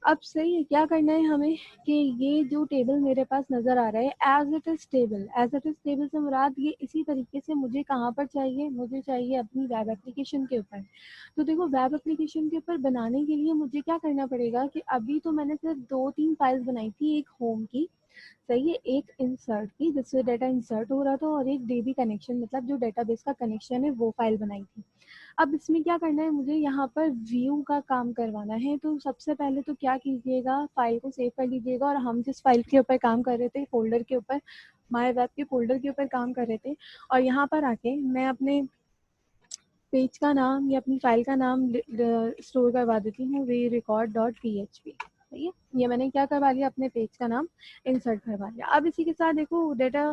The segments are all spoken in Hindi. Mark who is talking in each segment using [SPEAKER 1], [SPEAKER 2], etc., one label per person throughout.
[SPEAKER 1] अब सही है, क्या करना है हमें कि ये जो टेबल मेरे पास नज़र आ रहा है as it is table, as it is table से मुराद ये इसी तरीके से मुझे कहाँ पर चाहिए, मुझे चाहिए अपनी वेब एप्लीकेशन के ऊपर। तो देखो वेब एप्लीकेशन के ऊपर बनाने के लिए मुझे क्या करना पड़ेगा कि अभी तो मैंने सिर्फ 2-3 फाइल्स बनाई थी, एक होम की, सही है, एक इंसर्ट की जिससे डाटा इंसर्ट हो रहा था, और एक डेबी कनेक्शन मतलब जो डेटाबेस का कनेक्शन है वो फाइल बनाई थी। अब इसमें क्या करना है, मुझे यहाँ पर व्यू का काम करवाना है। तो सबसे पहले तो क्या कीजिएगा, फाइल को सेव कर लीजिएगा, और हम जिस फाइल के ऊपर काम कर रहे थे, फोल्डर के ऊपर, माय वेब के फोल्डर के ऊपर काम कर रहे थे, और यहाँ पर आके मैं अपने पेज का नाम या अपनी फाइल का नाम स्टोर करवा देती हूँ, वे रिकॉर्ड डॉट php। सही है, ये मैंने क्या करवा लिया, अपने पेज का नाम इंसर्ट करवा लिया। अब इसी के साथ देखो डेटा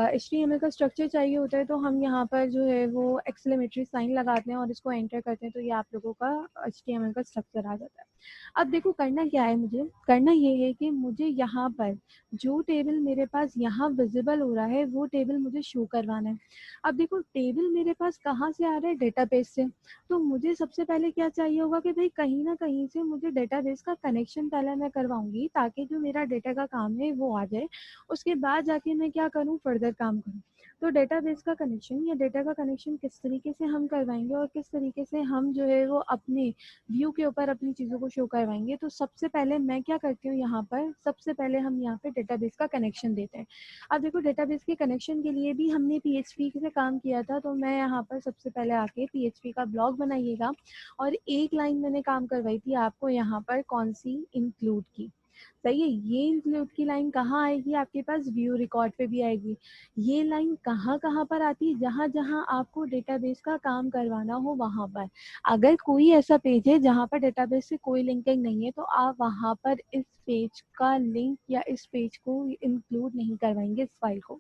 [SPEAKER 1] HTML का स्ट्रक्चर चाहिए होता है, तो हम यहाँ पर जो है वो एक्सक्लेमेटरी साइन लगाते हैं और इसको एंटर करते हैं, तो ये आप लोगों का HTML का स्ट्रक्चर आ जाता है। अब देखो करना क्या है, मुझे करना ये है कि मुझे यहाँ पर जो टेबल मेरे पास यहाँ विजिबल हो रहा है वो टेबल मुझे शो करवाना है। अब देखो टेबल मेरे पास कहाँ से आ रहा है, डेटाबेस से। तो मुझे सबसे पहले क्या चाहिए होगा कि भाई कहीं ना कहीं से मुझे डेटाबेस का कनेक्शन पहले मैं करवाऊंगी, ताकि जो मेरा डेटा का काम है वो आ जाए। उसके बाद जाके मैं क्या करूँ, फर्दर काम करूँ। तो डेटाबेस का कनेक्शन या डेटा का कनेक्शन किस तरीके से हम करवाएंगे और किस तरीके से हम जो है वो अपने व्यू के ऊपर अपनी चीज़ों को शो करवाएंगे। तो सबसे पहले मैं क्या करती हूँ, यहाँ पर सबसे पहले हम यहाँ पे डेटाबेस का कनेक्शन देते हैं। अब देखो डेटाबेस के कनेक्शन के लिए भी हमने PHP से काम किया था, तो मैं यहाँ पर सबसे पहले आके PHP का ब्लॉग बनाइएगा, और एक लाइन मैंने काम करवाई थी आपको यहाँ पर कौन सी, इंक्लूड की। सही है, ये इंक्लूड की लाइन कहाँ आएगी, आपके पास व्यू रिकॉर्ड पे भी आएगी। ये लाइन कहाँ कहाँ पर आती है, जहाँ जहाँ आपको डेटाबेस का काम करवाना हो वहाँ पर। अगर कोई ऐसा पेज है जहाँ पर डेटाबेस से कोई लिंकिंग नहीं है, तो आप वहाँ पर इस पेज का लिंक या इस पेज को इंक्लूड नहीं करवाएंगे, इस फाइल को।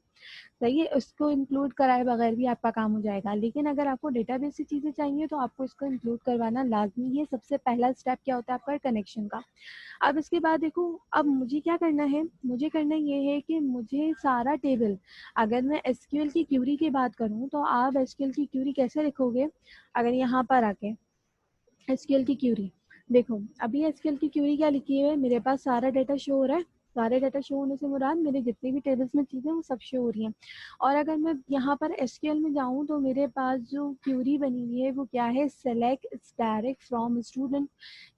[SPEAKER 1] सही है, उसको इंक्लूड कराए बगैर भी आपका काम हो जाएगा। लेकिन अगर आपको डेटाबेस से चीज़ें चाहिए तो आपको इसको इंक्लूड करवाना लाजमी है। सबसे पहला स्टेप क्या होता है आपका, कनेक्शन का। अब इसके बाद देखो, अब मुझे क्या करना है, मुझे करना ये है कि मुझे सारा टेबल, अगर मैं एसक्यूएल की क्यूरी की बात करूं तो आप एसक्यूएल की क्यूरी कैसे लिखोगे, अगर यहाँ पर आके एसक्यूएल की क्यूरी देखो, अभी एसक्यूएल की क्यूरी क्या लिखी है, मेरे पास सारा डेटा शो हो रहा है। सारे डाटा शो होने से मुराद मेरे जितनी भी टेबल्स में चीज़ें वो सब शो हो रही हैं। और अगर मैं यहाँ पर एसक्यूएल में जाऊँ तो मेरे पास जो क्यूरी बनी हुई है वो क्या है, सेलेक्ट डायरेक्ट फ्रॉम स्टूडेंट।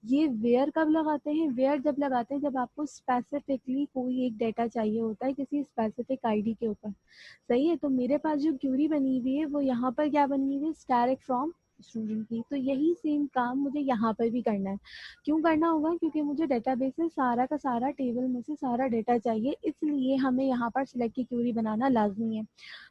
[SPEAKER 1] ये वेयर कब लगाते हैं, वेयर जब लगाते हैं जब आपको स्पेसिफिकली कोई एक डेटा चाहिए होता है किसी स्पेसिफिक आईडी के ऊपर। सही है, तो मेरे पास जो क्यूरी बनी हुई है वो यहाँ पर क्या बनी हुई है, डायरेक्ट फ्रॉम स्टूडेंट की। तो यही सेम काम मुझे यहाँ पर भी करना है। क्यों करना होगा, क्योंकि मुझे डेटाबेस से सारा का सारा टेबल में से सारा डेटा चाहिए, इसलिए हमें यहाँ पर सिलेक्ट की क्यूरी बनाना लाजमी है।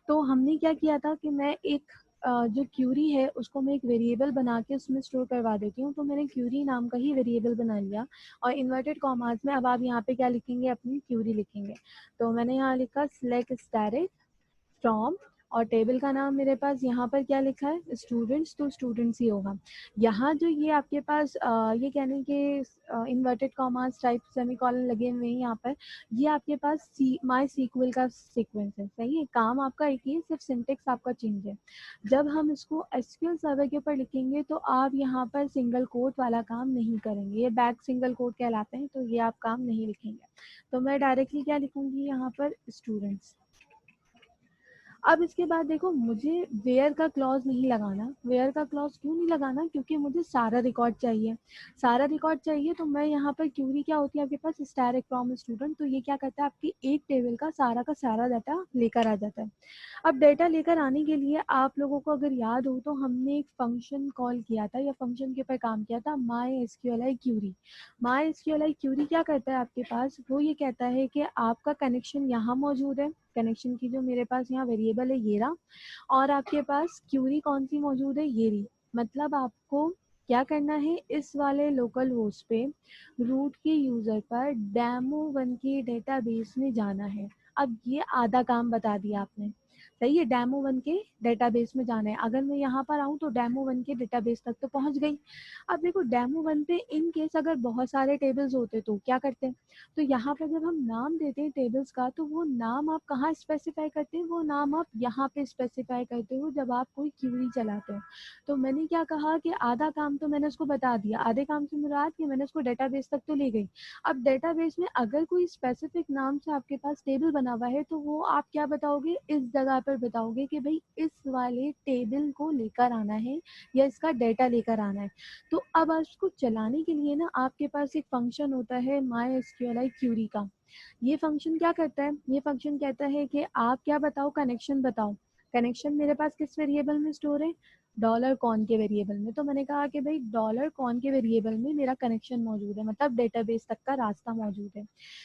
[SPEAKER 1] तो हमने क्या किया था कि मैं एक जो क्यूरी है उसको मैं एक वेरिएबल बना के उसमें स्टोर करवा देती हूँ। तो मैंने क्यूरी नाम का ही वेरिएबल बना लिया, और इन्वर्टेड कॉमास में अब आप यहाँ पे क्या लिखेंगे, अपनी क्यूरी लिखेंगे। तो मैंने यहाँ लिखा सिलेक्ट डायरेक्ट फ्रॉम, और टेबल का नाम मेरे पास यहाँ पर क्या लिखा है, स्टूडेंट्स, तो स्टूडेंट्स ही होगा। यहाँ जो ये आपके पास ये कहने के इन्वर्टेड कॉमास टाइप सेमीकोलन लगे हुए हैं यहाँ पर, ये आपके पास माई सीक्वल का सीक्वेंस है। सही है, काम आपका एक ही है, सिर्फ सिंटेक्स आपका चेंज है। जब हम इसको एसक्यूएल सर्वर के ऊपर लिखेंगे तो आप यहाँ पर सिंगल कोट वाला काम नहीं करेंगे, ये बैक सिंगल कोट कहलाते हैं, तो ये आप काम नहीं लिखेंगे। तो मैं डायरेक्टली क्या लिखूंगी यहाँ पर, स्टूडेंट्स। अब इसके बाद देखो, मुझे वेयर का क्लॉज नहीं लगाना। वेयर का क्लॉज क्यों नहीं लगाना, क्योंकि मुझे सारा रिकॉर्ड चाहिए। सारा रिकॉर्ड चाहिए तो मैं यहाँ पर क्यूरी क्या होती है आपके पास, डायरेक्ट फ्रॉम स्टूडेंट। तो ये क्या करता है, आपकी एक टेबल का सारा डाटा लेकर आ जाता है। अब डेटा लेकर आने के लिए आप लोगों को अगर याद हो तो हमने एक फंक्शन कॉल किया था या फंक्शन के ऊपर काम किया था, माई एसक्यूएलआई क्यूरी। माई एसक्यूएलआई क्यूरी क्या करता है आपके पास, वो ये कहता है कि आपका कनेक्शन यहाँ मौजूद है, कनेक्शन की जो मेरे पास यहाँ वेरिएबल है ये रहा, और आपके पास क्यूरी कौन सी मौजूद है, ये रही। मतलब आपको क्या करना है, इस वाले लोकल होस्ट पे रूट के यूजर पर डेमो 1 के डेटाबेस में जाना है। अब ये आधा काम बता दिया आपने। सही है, डेमो वन के डेटाबेस में जाना है। अगर मैं यहाँ पर आऊँ तो डेमो वन के डेटाबेस तक तो पहुँच गई। अब देखो डेमो वन पे इन केस अगर बहुत सारे टेबल्स होते तो क्या करते हैं, तो यहाँ पर जब हम नाम देते हैं टेबल्स का, तो वो नाम आप कहाँ स्पेसिफाई करते हैं, वो नाम आप यहाँ पे स्पेसिफाई करते हो जब आप कोई क्यूरी चलाते हो। तो मैंने क्या कहा कि आधा काम तो मैंने उसको बता दिया, आधे काम से मुराद कि मैंने उसको डेटाबेस तक तो ले गई। अब डेटाबेस में अगर कोई स्पेसिफिक नाम से आपके पास टेबल बना हुआ है, तो वो आप क्या बताओगे, इस जगह पर बताओगे कि भाई इस वाले टेबल को लेकर आना है या इसका डेटा लेकर आना है। तो अब उसको चलाने के लिए ना आपके पास एक फंक्शन होता है MySQLi क्यूरी का। ये फंक्शन क्या करता है, ये फंक्शन कहता है कि आप क्या बताओ, कनेक्शन बताओ। कनेक्शन मेरे पास किस वेरिएबल में स्टोर है, डॉलर कॉन के वेरिएबल में। तो मैंने कहा कि भाई डॉलर कॉन के वेरिएबल में मेरा कनेक्शन मौजूद है, मतलब डेटाबेस तक का रास्ता मौजूद है।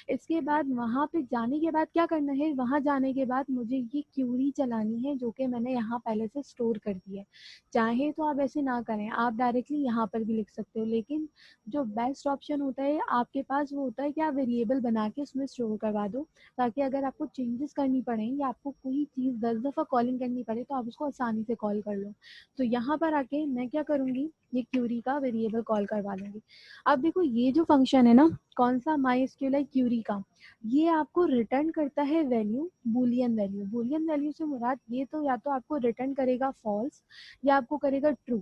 [SPEAKER 1] इसके बाद वहां पे जाने के बाद क्या करना है, वहां जाने के बाद मुझे ये क्यूरी चलानी है जो कि मैंने यहाँ पहले से स्टोर कर दी है। चाहे तो आप ऐसे ना करें, आप डायरेक्टली यहाँ पर भी लिख सकते हो, लेकिन जो बेस्ट ऑप्शन होता है आपके पास वो होता है कि आप वेरिएबल बना के उसमें स्टोर करवा दो, ताकि अगर आपको चेंजेस करनी पड़े या आपको कोई चीज़ 10 दफ़ा कॉलिंग करनी पड़े तो आप उसको आसानी से कॉल कर लो। तो यहाँ पर आके मैं क्या करूँगी, ये क्यूरी का वेरिएबल कॉल करवा लूँगी। अब देखो ये जो फंक्शन है ना, कौन सा, MySQLi क्यूरी का, ये आपको रिटर्न करता है value, Boolean value. Boolean value से मुराद ये तो या तो आपको रिटर्न करेगा फॉल्स या आपको करेगा ट्रू।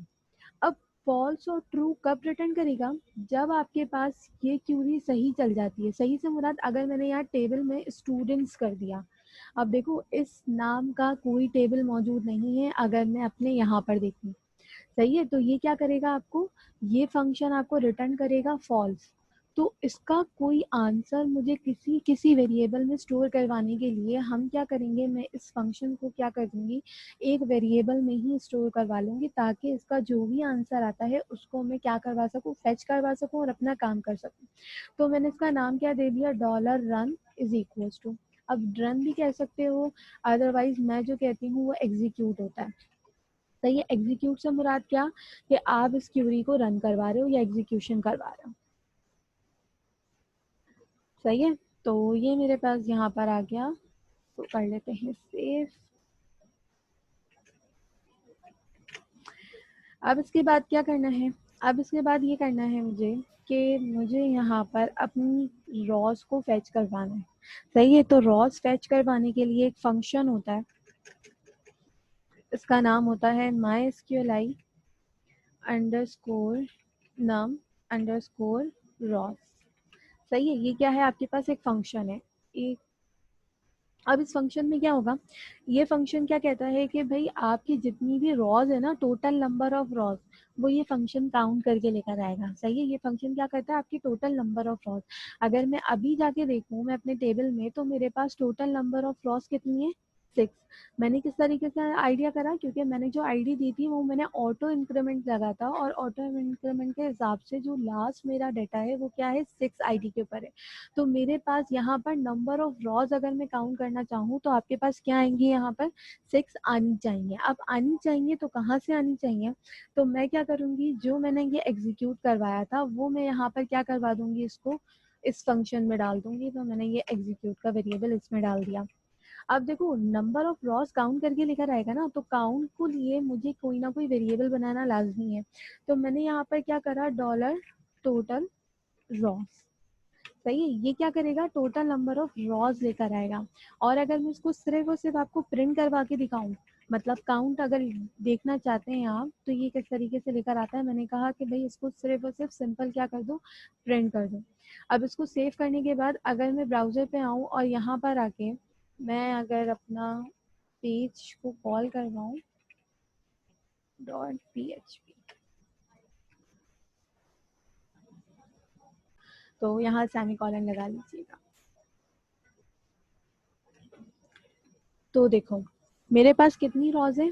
[SPEAKER 1] अब फॉल्स और ट्रू कब रिटर्न करेगा, जब आपके पास ये क्यूरी सही चल जाती है। सही से मुराद अगर मैंने यहाँ टेबल में स्टूडेंट्स कर दिया, अब देखो इस नाम का कोई टेबल मौजूद नहीं है अगर मैं अपने यहाँ पर देखूँ, सही है, तो ये क्या करेगा आपको, ये फंक्शन आपको रिटर्न करेगा फॉल्स। तो इसका कोई आंसर मुझे किसी किसी वेरिएबल में स्टोर करवाने के लिए हम क्या करेंगे, मैं इस फंक्शन को क्या कर दूंगी, एक वेरिएबल में ही स्टोर करवा लूंगी, ताकि इसका जो भी आंसर आता है उसको मैं क्या करवा सकूँ, फेच करवा सकूँ और अपना काम कर सकूँ। तो मैंने इसका नाम क्या दे दिया, $run इज इक्वल टू, अब रन भी कह सकते हो, अदरवाइज मैं जो कहती हूँ वो एग्जीक्यूट होता है। तो ये एग्जीक्यूट से मुराद क्या, कि आप इस क्यूरी को रन करवा रहे हो या एग्जीक्यूशन करवा रहे हो। सही है, तो ये मेरे पास यहाँ पर आ गया, तो कर लेते हैं सेव। अब इसके बाद क्या करना है, अब इसके बाद ये करना है मुझे कि मुझे यहाँ पर अपनी रॉस को फैच करवाना है। सही है, तो रॉस फैच करवाने के लिए एक फंक्शन होता है, इसका नाम होता है MySQLi underscore num underscore Ross. सही है, ये क्या है, आपके पास एक फंक्शन है एक। अब इस फंक्शन में क्या होगा, ये फंक्शन क्या कहता है कि भाई आपकी जितनी भी रॉज है ना, टोटल नंबर ऑफ रॉज, वो ये फंक्शन काउंट करके लेकर आएगा। सही है, ये फंक्शन क्या करता है, आपकी टोटल नंबर ऑफ रॉज। अगर मैं अभी जाके देखूँ मैं अपने टेबल में, तो मेरे पास टोटल नंबर ऑफ रॉज कितनी है, 6। मैंने किस तरीके से आइडिया करा, क्योंकि मैंने जो आईडी दी थी वो मैंने ऑटो इंक्रीमेंट लगा था, और ऑटो इंक्रीमेंट के हिसाब से जो लास्ट मेरा डाटा है वो क्या है, 6 आईडी के ऊपर है। तो मेरे पास यहाँ पर नंबर ऑफ रॉज अगर मैं काउंट करना चाहूँ तो आपके पास क्या आएंगी, यहाँ पर 6 आनी चाहिए। अब आनी चाहिए तो कहाँ से आनी चाहिए, तो मैं क्या करूँगी, जो मैंने ये एग्जीक्यूट करवाया था वो मैं यहाँ पर क्या करवा दूंगी, इसको इस फंक्शन में डाल दूंगी। तो मैंने ये एग्जीक्यूट का वेरिएबल इसमें डाल दिया। अब देखो नंबर ऑफ रॉस काउंट करके लेकर आएगा ना, तो काउंट को लिए मुझे कोई ना कोई वेरिएबल बनाना लाजमी है। तो मैंने यहाँ पर क्या करा, $टोटल रॉस। सही है, ये क्या करेगा, टोटल नंबर ऑफ रॉज लेकर आएगा। और अगर मैं इसको सिर्फ और सिर्फ आपको प्रिंट करवा के दिखाऊं, मतलब काउंट अगर देखना चाहते हैं आप, तो ये किस तरीके से लेकर आता है, मैंने कहा कि भाई इसको सिर्फ और सिर्फ सिंपल क्या कर दो, प्रिंट कर दो। अब इसको सेव करने के बाद अगर मैं ब्राउजर पे आऊँ और यहाँ पर आके मैं अगर अपना पेज को कॉल करवाऊँ .php, तो यहाँ सेमीकोलन लगा लीजिएगा। तो देखो मेरे पास कितनी रॉज है,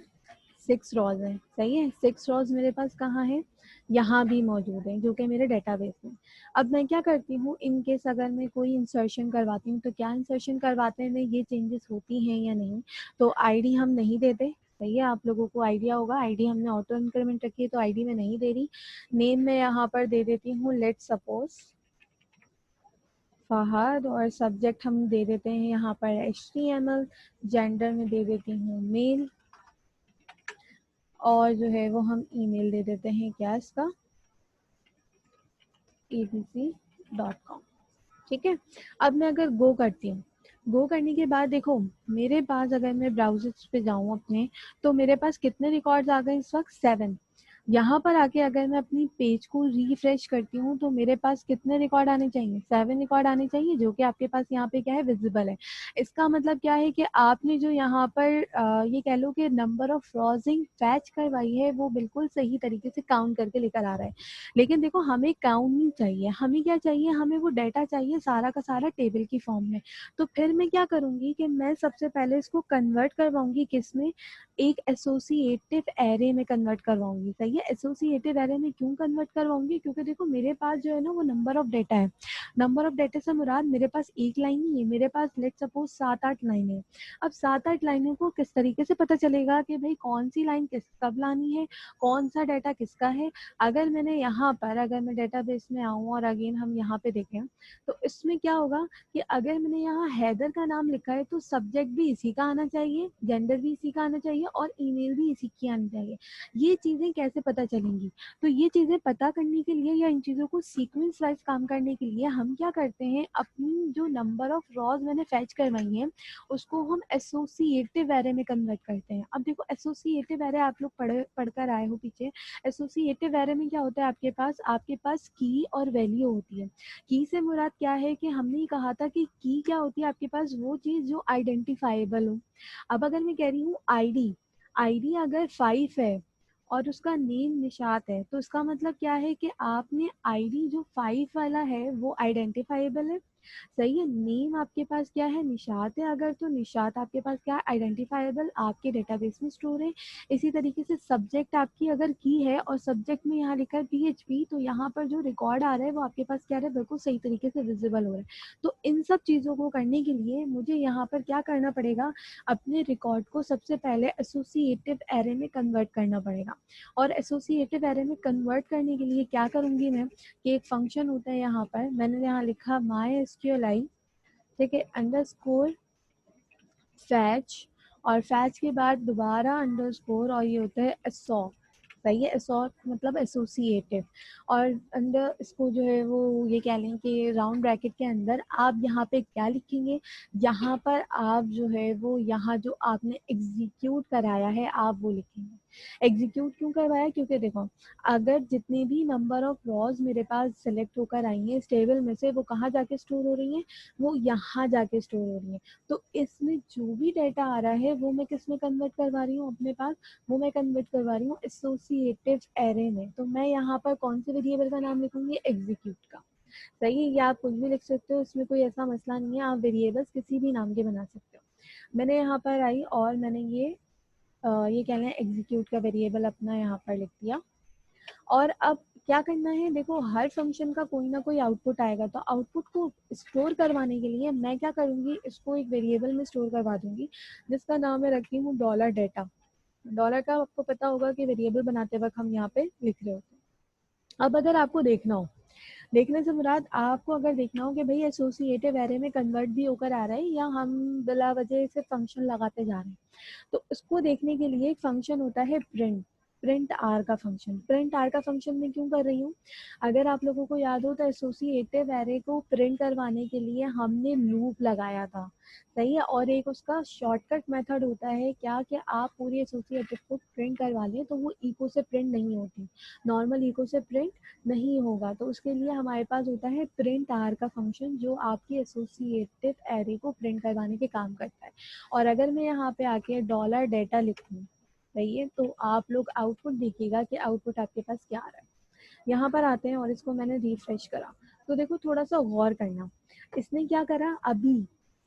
[SPEAKER 1] 6 रॉज है। सही है, 6 रॉज मेरे पास कहाँ है, यहाँ भी मौजूद है, जो कि मेरे डेटाबेस में। अब मैं क्या करती हूँ, इन केस अगर मैं कोई इंसर्शन करवाती हूँ, तो क्या इंसर्शन करवाते में ये चेंजेस होती हैं या नहीं। तो आईडी हम नहीं देते, सही है, आप लोगों को आइडिया होगा, आईडी हमने ऑटो इंक्रीमेंट रखी है तो आईडी में नहीं दे रही। नेम में यहाँ पर दे देती हूँ लेट सपोज फहद, और सब्जेक्ट हम दे देते हैं यहाँ पर HTML, जेंडर में दे देती हूँ मेल, और जो है वो हम ईमेल दे देते हैं क्या इसका, abc.com। ठीक है, अब मैं अगर गो करती हूँ, गो करने के बाद देखो मेरे पास अगर मैं ब्राउजर पे जाऊँ अपने, तो मेरे पास कितने रिकॉर्ड्स आ गए इस वक्त, 7। यहाँ पर आके अगर मैं अपनी पेज को रिफ्रेश करती हूँ तो मेरे पास कितने रिकॉर्ड आने चाहिए, 7 रिकॉर्ड आने चाहिए, जो कि आपके पास यहाँ पे क्या है, विजिबल है। इसका मतलब क्या है कि आपने जो यहाँ पर ये कह लो कि नंबर ऑफ रॉजिंग फैच करवाई है वो बिल्कुल सही तरीके से काउंट करके लेकर आ रहा है। लेकिन देखो हमें काउंट नहीं चाहिए, हमें क्या चाहिए, हमें वो डाटा चाहिए सारा का सारा टेबल की फॉर्म में। तो फिर मैं क्या करूंगी कि मैं सबसे पहले इसको कन्वर्ट करवाऊंगी किसमें, एक एसोसिएटिव एरे में कन्वर्ट करवाऊंगी। सही है, एसोसिएटिव एरे में क्यों कन्वर्ट करवाऊंगी, क्योंकि देखो मेरे पास जो है ना वो नंबर ऑफ डेटा है। नंबर ऑफ डेटा से मुराद मेरे पास एक लाइन नहीं है, मेरे पास लेट सपोज 7-8 लाइनें हैं। अब 7-8 लाइनों को किस तरीके से पता चलेगा कि भाई कौन सी लाइन किस कब लानी है, कौन सा डाटा किसका है। अगर मैंने यहाँ पर, अगर मैं डेटाबेस में आऊँ और अगेन हम यहाँ पे देखें, तो इसमें क्या होगा कि अगर मैंने यहाँ हैदर का नाम लिखा है तो सब्जेक्ट भी इसी का आना चाहिए, जेंडर भी इसी का आना चाहिए, और ईमेल भी इसी की आनी चाहिए। ये चीज़ें कैसे पता चलेंगी, तो ये चीज़ें पता करने के लिए या इन चीज़ों को सीक्वेंस वाइज काम करने के लिए हम क्या करते हैं, अपनी जो नंबर ऑफ रॉज मैंने फैच करवाई हैं उसको हम एसोसिएटिव एरे में कन्वर्ट करते हैं। अब देखो एसोसिएटिव एरे आप लोग पढ़कर आए हो पीछे। एसोसिएटिव एरे में क्या होता है, आपके पास की और वैल्यू होती है। की से मुराद क्या है कि हमने ही कहा था कि की क्या होती है, आपके पास वो चीज जो आइडेंटिफाइबल हो। अब अगर मैं कह रही हूँ आईडी, आईडी अगर 5 है और उसका नेम निशात है, तो इसका मतलब क्या है कि आपने आईडी जो 5 वाला है वो आइडेंटिफाइबल है। सही है, नेम आपके पास क्या है, निशात है अगर, तो निशात आपके पास क्या है, आइडेंटिफाइबल, आपके डेटाबेस में स्टोर है। इसी तरीके से सब्जेक्ट आपकी अगर की है और सब्जेक्ट में यहाँ लिखा है PHP, तो यहाँ पर जो रिकॉर्ड आ रहा है वो आपके पास क्या है, बिल्कुल सही तरीके से विजिबल हो रहा है। तो इन सब चीज़ों को करने के लिए मुझे यहाँ पर क्या करना पड़ेगा, अपने रिकॉर्ड को सबसे पहले एसोसिएटिव एरे में कन्वर्ट करना पड़ेगा। और एसोसिएटिव एरे में कन्वर्ट करने के लिए क्या करूँगी मैं, कि एक फंक्शन होता है यहाँ पर, मैंने यहाँ लिखा MySQLi, ठीक है, अंडरस्कोर फैच, और फैच के बाद दोबारा अंडरस्कोर, और ये होता है असॉर्ट। सही है, असॉर्ट मतलब एसोसिएटिव। और अंदर इसको जो है वो ये कह लें कि राउंड ब्रैकेट के अंदर आप यहाँ पे क्या लिखेंगे, यहाँ पर आप जो है वो यहाँ जो आपने एग्जीक्यूट कराया है आप वो लिखेंगे। एग्जीक्यूट क्यों करवाया, क्योंकि देखो अगर जितने भी नंबर ऑफ रॉज मेरे पास सेलेक्ट होकर आई हैं इस टेबल में से, वो कहाँ जाके स्टोर हो रही हैं, वो यहाँ जाके स्टोर हो रही हैं। तो इसमें जो भी डाटा आ रहा है वो मैं किस में कन्वर्ट करवा रही हूँ अपने पास, वो मैं कन्वर्ट करवा रही हूँ एसोसिएटिव एरे में। तो मैं यहाँ पर कौन से वेरिएबल का नाम लिखूंगी, एग्जीक्यूट का। सही है, या आप कुछ भी लिख सकते हो, इसमें कोई ऐसा मसला नहीं है, आप वेरिएबल्स किसी भी नाम के बना सकते हो। मैंने यहाँ पर आई और मैंने ये कह लें एग्जीक्यूट का वेरिएबल अपना यहाँ पर लिख दिया। और अब क्या करना है, देखो हर फंक्शन का कोई ना कोई आउटपुट आएगा, तो आउटपुट को स्टोर करवाने के लिए मैं क्या करूँगी, इसको एक वेरिएबल में स्टोर करवा दूंगी जिसका नाम मैं रखती हूँ डॉलर डेटा। डॉलर का आपको पता होगा कि वेरिएबल बनाते वक्त हम यहाँ पे लिख रहे होते हैं। अब अगर आपको देखना हो, देखने से मुराद आपको अगर देखना हो कि भाई एसोसिएटिव एरे में कन्वर्ट भी होकर आ रहा है या हम बिला वजह से फंक्शन लगाते जा रहे हैं, तो उसको देखने के लिए एक फंक्शन होता है प्रिंट, प्रिंट आर का फंक्शन। प्रिंट आर का फंक्शन मैं क्यों कर रही हूँ, अगर आप लोगों को याद हो तो एसोसिएटिव एरे को प्रिंट करवाने के लिए हमने लूप लगाया था। सही है, और एक उसका शॉर्टकट मेथड होता है क्या, कि आप पूरी एसोसिएटिव को प्रिंट करवा लें तो वो इको से प्रिंट नहीं होती, नॉर्मल इको से प्रिंट नहीं होगा। तो उसके लिए हमारे पास होता है प्रिंट आर का फंक्शन जो आपकी एसोसिएटिव एरे को प्रिंट करवाने के काम करता है। और अगर मैं यहाँ पे आके डॉलर डेटा लिखूँ, सही है, तो आप लोग आउटपुट देखिएगा कि आउटपुट आपके पास क्या आ रहा है। यहाँ पर आते हैं और इसको मैंने रिफ्रेश करा, तो देखो थोड़ा सा गौर करना, इसने क्या करा, अभी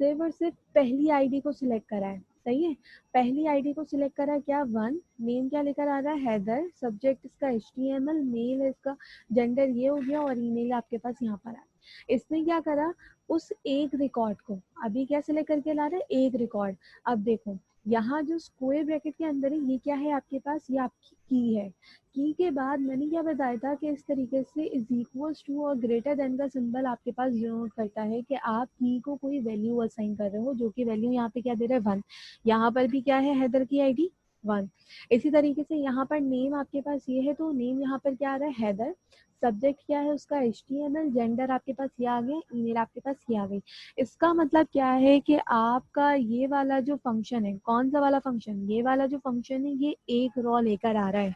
[SPEAKER 1] सिर्फ और सिर्फ पहली आईडी को सिलेक्ट करा है। सही है, पहली आईडी को सिलेक्ट करा, क्या 1, नेम क्या लेकर आ रहा है, हैदर, सब्जेक्ट इसका HTML, मेल इसका, जेंडर ये हो गया, और ईमेल आपके पास यहाँ पर है। इसने क्या करा, उस एक रिकॉर्ड को अभी क्या सिलेक्ट करके ला रहा है, एक रिकॉर्ड। अब देखो यहाँ जो स्क्वायर ब्रैकेट के अंदर है ये क्या है आपके पास, ये आपकी की है। की के बाद मैंने क्या बताया था कि इस तरीके से इज इक्वल्स टू और ग्रेटर देन का सिंबल आपके पास डिनोट करता है कि आप की को कोई वैल्यू असाइन कर रहे हो, जो कि वैल्यू यहाँ पे क्या दे रहा है 1। यहाँ पर भी क्या है हैदर की आईडी 1। इसी तरीके से यहाँ पर नेम आपके पास ये है, तो नेम यहाँ पर क्या आ रहा है हैदर। सब्जेक्ट क्या है उसका HTML, जेंडर आपके पास ये आ गया, ईमेल आपके पास ये आ गई। इसका मतलब क्या है कि आपका ये वाला जो फंक्शन है, कौन सा वाला फंक्शन, ये वाला जो फंक्शन है ये एक रॉ लेकर आ रहा है,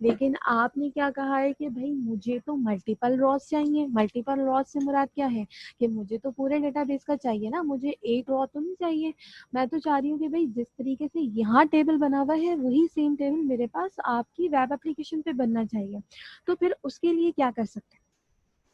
[SPEAKER 1] लेकिन आपने क्या कहा है कि भाई मुझे तो मल्टीपल रॉस चाहिए। मल्टीपल रॉस से मुराद क्या है कि मुझे तो पूरे डेटाबेस का चाहिए ना, मुझे एक रॉ तो नहीं चाहिए। मैं तो चाह रही हूँ कि भाई जिस तरीके से यहाँ टेबल बना हुआ है वही सेम टेबल मेरे पास आपकी वेब एप्लीकेशन पे बनना चाहिए। तो फिर उसके लिए क्या कर सकते हैं,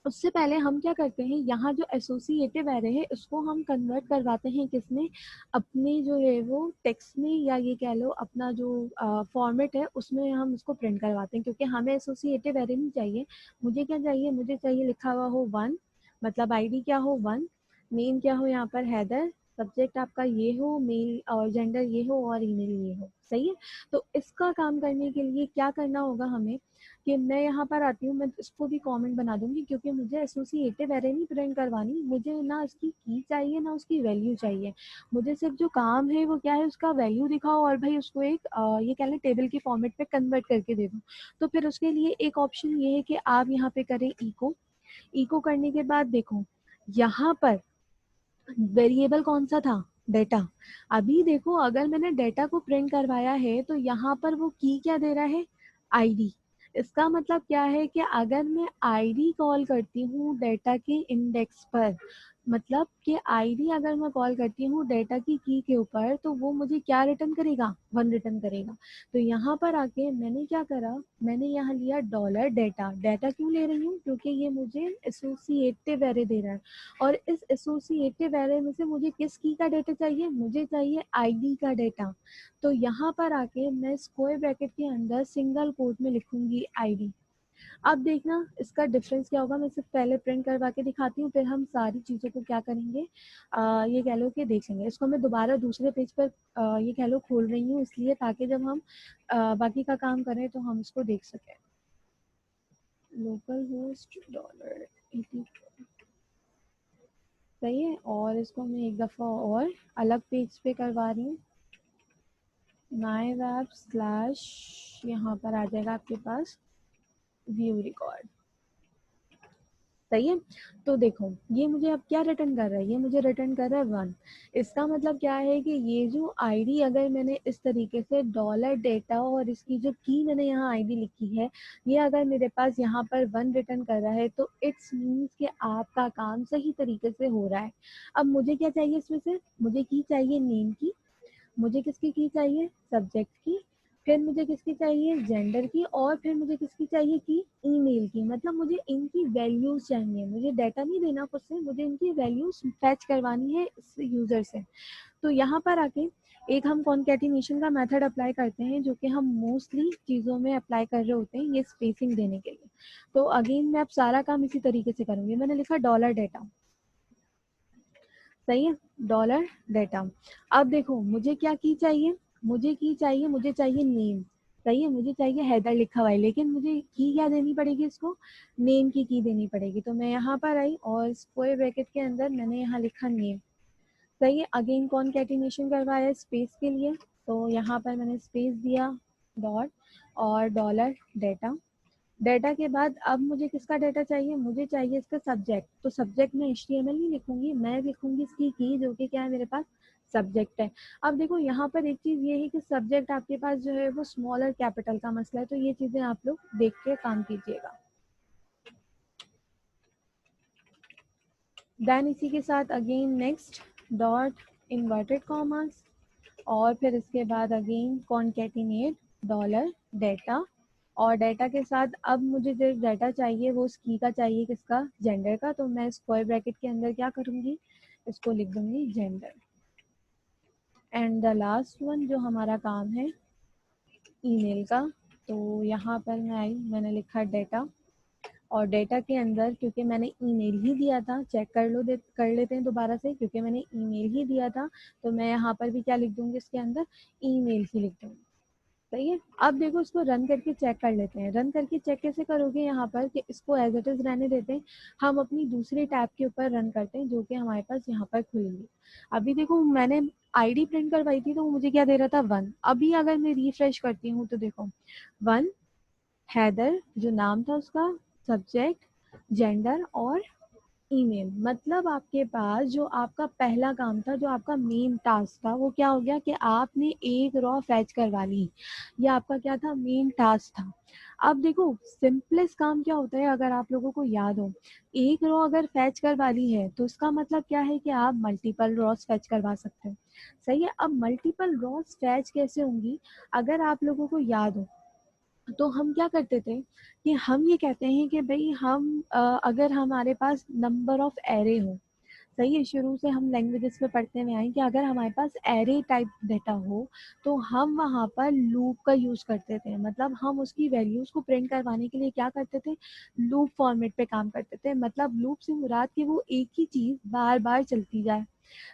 [SPEAKER 1] उससे पहले हम क्या करते हैं, यहाँ जो एसोसिएटिव एरे है उसको हम कन्वर्ट करवाते हैं किसमें, अपने जो है वो टेक्स्ट में, या ये कह लो अपना जो फॉर्मेट है उसमें हम उसको प्रिंट करवाते हैं, क्योंकि हमें एसोसिएटिव एरे नहीं चाहिए। मुझे क्या चाहिए, मुझे चाहिए लिखा हुआ हो 1, मतलब आईडी क्या हो 1, नेम क्या हो यहाँ पर हैदर, सब्जेक्ट आपका ये हो, मेल और जेंडर ये हो और ईमेल ये हो। सही है। तो इसका काम करने के लिए क्या करना होगा हमें, कि मैं यहाँ पर आती हूँ, मैं इसको भी कमेंट बना दूंगी, क्योंकि मुझे एसोसिएटिव एरे नहीं प्रिंट करवानी, मुझे ना इसकी की चाहिए ना उसकी वैल्यू चाहिए। मुझे सिर्फ जो काम है वो क्या है, उसका वैल्यू दिखाओ और भाई उसको एक ये कह लें टेबल के फॉर्मेट पे कन्वर्ट करके दे दो। तो फिर उसके लिए एक ऑप्शन ये है कि आप यहाँ पे करें इको। इको करने के बाद देखो यहाँ पर वेरिएबल कौन सा था, डेटा। अभी देखो अगर मैंने डेटा को प्रिंट करवाया है तो यहाँ पर वो की क्या दे रहा है, आईडी। इसका मतलब क्या है कि अगर मैं आईडी कॉल करती हूँ डेटा के इंडेक्स पर, मतलब कि आईडी अगर मैं कॉल करती हूँ डेटा की के ऊपर, तो वो मुझे क्या रिटर्न करेगा, 1 रिटर्न करेगा। तो यहाँ पर आके मैंने क्या करा, मैंने यहाँ लिया डॉलर डेटा। डेटा क्यों ले रही हूँ, क्योंकि ये मुझे एसोसिएटिव एरे दे रहा है, और इस एसोसिएटिव एरे में से मुझे किस की का डेटा चाहिए, मुझे चाहिए आईडी का डेटा। तो यहाँ पर आके मैं स्क्वायर ब्रैकेट के अंदर सिंगल कोट में लिखूंगी आईडी। अब देखना इसका डिफरेंस क्या होगा, मैं सिर्फ पहले प्रिंट करवा के दिखाती हूँ, फिर हम सारी चीज़ों को क्या करेंगे, ये कह लो कि देखेंगे। इसको मैं दोबारा दूसरे पेज पर ये कह लो खोल रही हूँ इसलिए, ताकि जब हम बाकी का काम करें तो हम इसको देख सकें। लोकल होस्ट डॉलर, सही है। और इसको मैं एक दफ़ा और अलग पेज पे करवा रही हूँ, माई वेब स्लैश, यहाँ पर आ जाएगा आपके पास व्यू रिकॉर्ड। सही है। तो देखो ये मुझे अब क्या रिटर्न कर रहा है, ये मुझे रिटर्न कर रहा है 1। इसका मतलब क्या है कि ये जो आईडी अगर मैंने इस तरीके से डॉलर डेटा और इसकी जो की मैंने यहाँ आईडी लिखी है, ये अगर मेरे पास यहाँ पर 1 रिटर्न कर रहा है, तो इट्स मीन्स कि आपका काम सही तरीके से हो रहा है। अब मुझे क्या चाहिए इसमें से, मुझे की चाहिए नेम की, मुझे किसकी की चाहिए, सब्जेक्ट की, फिर मुझे किसकी चाहिए, जेंडर की, और फिर मुझे किसकी चाहिए की, ईमेल की। मतलब मुझे इनकी वैल्यूज चाहिए, मुझे डाटा नहीं देना खुद से, मुझे इनकी वैल्यूज फैच करवानी है इस यूजर से। तो यहाँ पर आके एक हम कॉन्कैटिनेशन का मेथड अप्लाई करते हैं, जो कि हम मोस्टली चीज़ों में अप्लाई कर रहे होते हैं ये स्पेसिंग देने के लिए। तो अगेन मैं अब सारा काम इसी तरीके से करूँगी। मैंने लिखा डॉलर डेटा, सही है, डॉलर डेटा। अब देखो मुझे क्या की चाहिए, मुझे की चाहिए, मुझे चाहिए नेम। सही है, मुझे चाहिए हैदर लिखा हुआ है, लेकिन मुझे की क्या देनी पड़ेगी, इसको नेम की देनी पड़ेगी। तो मैं यहाँ पर आई और स्क्वायर ब्रैकेट के अंदर मैंने यहाँ लिखा नेम। सही है। अगेन कॉन्कैटिनेशन करवाया स्पेस के लिए, तो यहाँ पर मैंने स्पेस दिया, डॉट और डॉलर डेटा। डेटा के बाद अब मुझे किसका डेटा चाहिए, मुझे चाहिए इसका सब्जेक्ट। तो सब्जेक्ट में HTML नहीं लिखूंगी, मैं लिखूंगी इसकी की, जो कि क्या है मेरे पास सब्जेक्ट है। अब देखो यहाँ पर एक चीज ये है कि सब्जेक्ट आपके पास जो है वो स्मॉल और कैपिटल का मसला है, तो ये चीजें आप लोग देख के काम कीजिएगा। देन इसी के साथ again next dot inverted commas, और फिर इसके बाद अगेन कॉन्कैटिनेट डॉलर डेटा, और डेटा के साथ अब मुझे जो डेटा चाहिए वो उस की का चाहिए, किसका, जेंडर का। तो मैं स्क्वायर ब्रैकेट के अंदर क्या करूँगी, इसको लिख दूंगी gender. And the last one जो हमारा काम है ईमेल का, तो यहाँ पर मैं आई, मैंने लिखा डेटा, और डेटा के अंदर क्योंकि मैंने ईमेल ही दिया था, चेक कर लो, कर लेते हैं दोबारा से, क्योंकि मैंने ईमेल ही दिया था तो मैं यहाँ पर भी क्या लिख दूंगी, इसके अंदर ईमेल ही लिख दूंगी। सही है। अब देखो इसको रन करके चेक कर लेते हैं। रन करके चेक कैसे करोगे, यहाँ पर कि इसको एज इट इज रहने देते हैं, हम अपनी दूसरी टैब के ऊपर रन करते हैं जो कि हमारे पास यहाँ पर खुलेगी। अभी देखो मैंने आईडी प्रिंट करवाई थी तो वो मुझे क्या दे रहा था, 1। अभी अगर मैं रिफ्रेश करती हूँ तो देखो 1, हैदर जो नाम था उसका, सब्जेक्ट, जेंडर और ईमेल। मतलब आपके पास जो आपका पहला काम था, जो आपका मेन टास्क था, वो क्या हो गया कि आपने एक रॉ फैच करवा ली। ये आपका क्या था, मेन टास्क था। अब देखो सिंपलेस्ट काम क्या होता है, अगर आप लोगों को याद हो, एक रॉ अगर फैच करवा ली है तो इसका मतलब क्या है कि आप मल्टीपल रॉस फैच करवा सकते हो। सही है। अब मल्टीपल रॉस फैच कैसे होंगी, अगर आप लोगों को याद हो तो हम क्या करते थे कि हम ये कहते हैं कि भाई हम अगर हमारे पास नंबर ऑफ एरे हो, सही है, शुरू से हम लैंग्वेजेस में पढ़ते हुए आए कि अगर हमारे पास एरे टाइप डेटा हो तो हम वहाँ पर लूप का यूज करते थे। मतलब हम उसकी वैल्यूज को प्रिंट करवाने के लिए क्या करते थे, लूप फॉर्मेट पे काम करते थे। मतलब लूप से मुराद कि वो एक ही चीज बार बार चलती जाए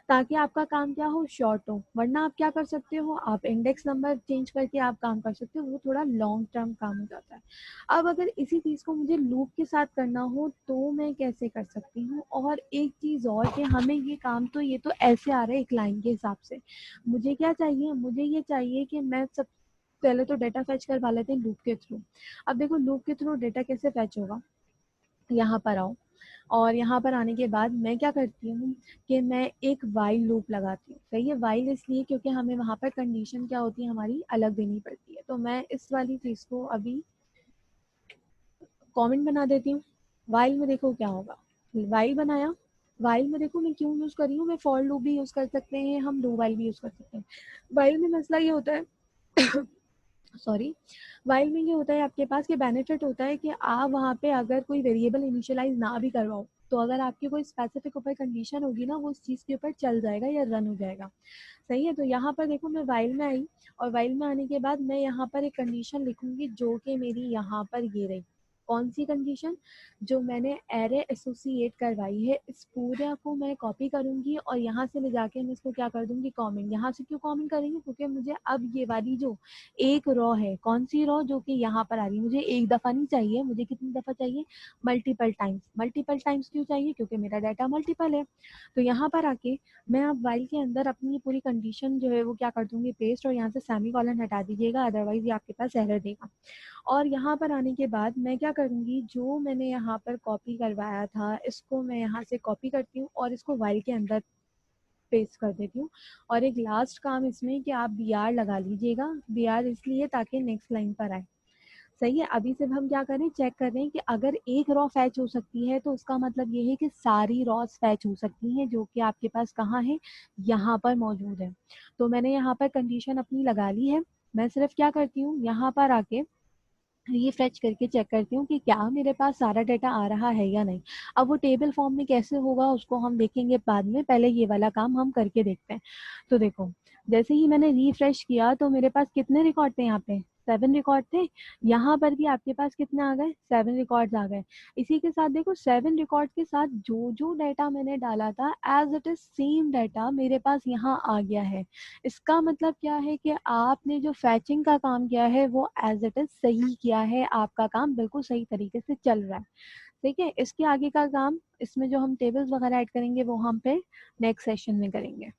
[SPEAKER 1] ताकि आपका काम क्या हो, शॉर्ट हो। वरना आप क्या कर सकते हो, आप इंडेक्स नंबर चेंज करके आप काम कर सकते हो, वो थोड़ा लॉन्ग टर्म काम हो जाता है। अब अगर इसी चीज को मुझे लूप के साथ करना हो तो मैं कैसे कर सकती हूँ। और एक चीज और कि हमें ये काम तो ये तो ऐसे आ रहा है एक लाइन के हिसाब से, मुझे क्या चाहिए, मुझे ये चाहिए कि मैं सब पहले तो डेटा फैच करवा लेते हैं लूप के थ्रू। अब देखो लूप के थ्रू डेटा कैसे फैच होगा, यहाँ पर आओ, और यहाँ पर आने के बाद मैं क्या करती हूँ कि मैं एक वाइल लूप लगाती हूँ। सही है, वाइल इसलिए क्योंकि हमें वहाँ पर कंडीशन क्या होती है हमारी अलग देनी पड़ती है। तो मैं इस वाली चीज़ को अभी कमेंट बना देती हूँ। वाइल में देखो क्या होगा, वाइल बनाया, वाइल में देखो मैं क्यों यूज़ कर रही हूँ, मैं फॉर लूप भी यूज़ कर सकते हैं, हम डू वाइल भी यूज़ कर सकते हैं। वाइल में मसला ये होता है सॉरी, वाइल में ये होता है आपके पास कि बेनिफिट होता है कि आप वहाँ पे अगर कोई वेरिएबल इनिशियलाइज ना भी करवाओ तो अगर आपकी कोई स्पेसिफिक ऊपर कंडीशन होगी ना, वो उस चीज़ के ऊपर चल जाएगा या रन हो जाएगा। सही है। तो यहाँ पर देखो मैं वाइल में आई, और वाइल में आने के बाद मैं यहाँ पर एक कंडीशन लिखूंगी जो कि मेरी यहाँ पर ये रही। कौन सी कंडीशन, जो मैंने एरे एसोसिएट करवाई है, इस पूरे को मैं कॉपी करूंगी और यहाँ से ले जाके मैं इसको क्या कर दूंगी, कमेंट। यहाँ से क्यों कमेंट करेंगे, क्योंकि मुझे अब ये वाली जो एक रॉ है, कौन सी रॉ, जो कि यहाँ पर आ रही है, मुझे एक दफा नहीं चाहिए, मुझे कितनी दफा चाहिए, मल्टीपल टाइम्स। मल्टीपल टाइम्स क्यों चाहिए, क्योंकि मेरा डाटा मल्टीपल है। तो यहाँ पर आके मैं अब वाइल के अंदर अपनी पूरी कंडीशन जो है वो क्या कर दूंगी, पेस्ट, और यहाँ से सेमी कॉलन हटा दीजिएगा, अदरवाइज ये आपके पास एरर देगा। और यहाँ पर आने के बाद मैं क्या करूँगी, जो मैंने यहाँ पर कॉपी करवाया था इसको मैं यहाँ से कॉपी करती हूँ और इसको वाइल के अंदर पेस्ट कर देती हूँ। और एक लास्ट काम इसमें कि आप बी आर लगा लीजिएगा, बी आर इसलिए ताकि नेक्स्ट लाइन पर आए। सही है। अभी सिर्फ हम क्या करें, चेक कर रहे हैं कि अगर एक रॉ फैच हो सकती है तो उसका मतलब ये है कि सारी रॉस फैच हो सकती हैं जो कि आपके पास कहाँ है, यहाँ पर मौजूद है। तो मैंने यहाँ पर कंडीशन अपनी लगा ली है। मैं सिर्फ क्या करती हूँ, यहाँ पर आके रिफ्रेश करके चेक करती हूँ कि क्या मेरे पास सारा डाटा आ रहा है या नहीं। अब वो टेबल फॉर्म में कैसे होगा उसको हम देखेंगे बाद में, पहले ये वाला काम हम करके देखते हैं। तो देखो जैसे ही मैंने रिफ्रेश किया तो मेरे पास कितने रिकॉर्ड थे, यहाँ पे 7 रिकॉर्ड थे। यहाँ पर भी आपके पास कितने आ गए, 7 रिकॉर्ड्स आ गए। इसी के साथ देखो 7 रिकॉर्ड के साथ जो जो डाटा मैंने डाला था as it is same data मेरे पास यहाँ आ गया है। इसका मतलब क्या है कि आपने जो फैचिंग का काम किया है वो एज इट इज सही किया है, आपका काम बिल्कुल सही तरीके से चल रहा है। ठीक है। इसके आगे का काम, इसमें जो हम टेबल्स वगैरह ऐड करेंगे वो हम फिर नेक्स्ट सेशन में करेंगे।